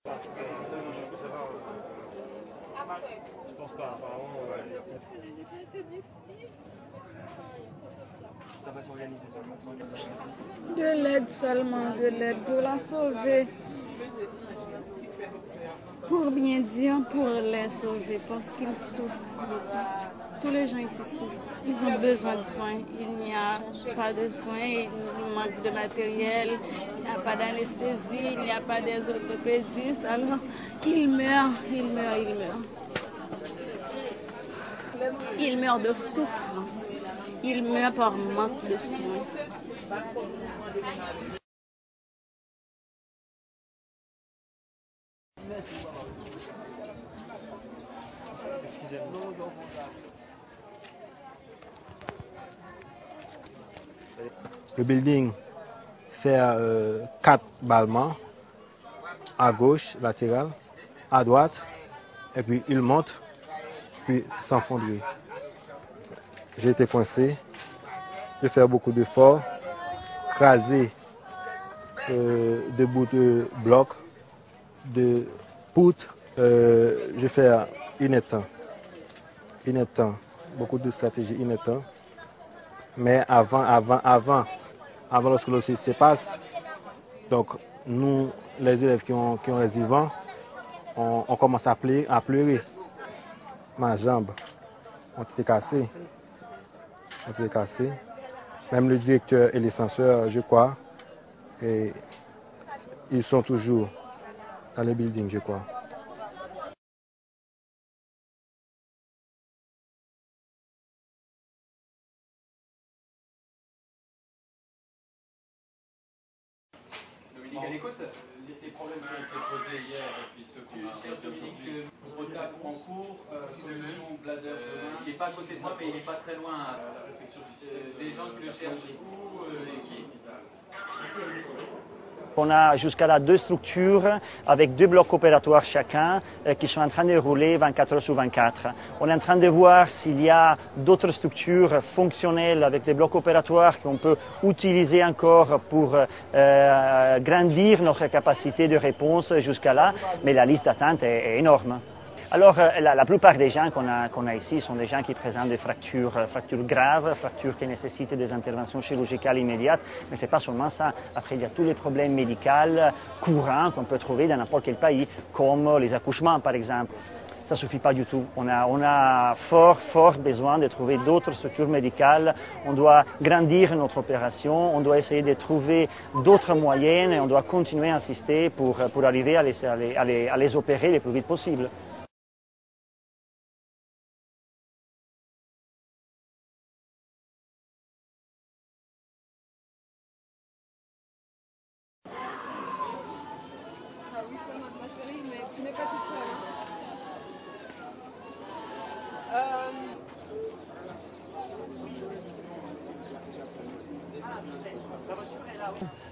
Je pense pas, apparemment. Ça va s'organiser, ça va s'organiser. De l'aide seulement, de l'aide pour la sauver. Pour bien dire, pour les sauver, parce qu'ils souffrent beaucoup. Tous les gens ici souffrent. Ils ont besoin de soins. Il n'y a pas de soins, il manque de matériel, il n'y a pas d'anesthésie, il n'y a pas des orthopédistes. Alors, ils meurent, ils meurent, ils meurent. Ils meurent de souffrance. Ils meurent par manque de soins. Excusez-moi. Le building fait 4 ballements à gauche, latéral, à droite, et puis il monte, puis s'enfondrer. J'ai été coincé, j'ai fait beaucoup d'efforts, crasé de bouts de blocs, de poutres. J'ai fait inettant, beaucoup de stratégies inettant. Mais avant lorsque le se passe, donc nous, les élèves qui ont les vivants, on commence à pleurer. Ma jambe ont été cassées. Même le directeur et les censeurs, je crois, et ils sont toujours dans le building, je crois. Dominique, à l'écoute. Les problèmes qui ont été posés hier et puis ceux qu'on a aujourd'hui. Retard en cours, solution bladder demain. Il n'est pas à côté de moi, mais il n'est pas très loin. La réflexion du Les gens qui le cherchent, du coup, l'équipe. On a jusqu'à là 2 structures avec 2 blocs opératoires chacun qui sont en train de rouler 24 heures sur 24. On est en train de voir s'il y a d'autres structures fonctionnelles avec des blocs opératoires qu'on peut utiliser encore pour grandir notre capacité de réponse jusqu'à là, mais la liste d'attente est énorme. Alors, la plupart des gens qu'on a ici sont des gens qui présentent des fractures graves, fractures qui nécessitent des interventions chirurgicales immédiates, mais ce n'est pas seulement ça. Après, il y a tous les problèmes médicaux courants qu'on peut trouver dans n'importe quel pays, comme les accouchements, par exemple. Ça ne suffit pas du tout. On a fort besoin de trouver d'autres structures médicales. On doit grandir notre opération, on doit essayer de trouver d'autres moyens et on doit continuer à insister pour arriver à les opérer le plus vite possible. Oui, c'est notre batterie, mais tu n'es pas toute seule.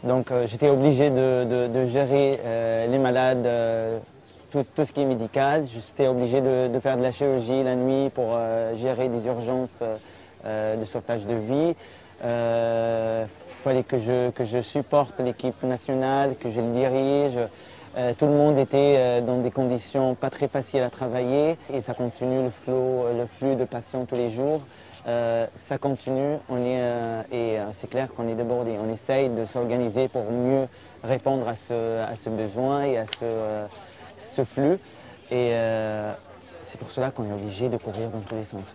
Donc j'étais obligé de gérer les malades, tout ce qui est médical. J'étais obligé de faire de la chirurgie la nuit pour gérer des urgences de sauvetage de vie. Fallait que je supporte l'équipe nationale, que je le dirige. Tout le monde était dans des conditions pas très faciles à travailler et ça continue le flux de patients tous les jours. Ça continue, et c'est clair qu'on est débordé. On essaye de s'organiser pour mieux répondre à ce besoin et à ce flux. Et c'est pour cela qu'on est obligé de courir dans tous les sens.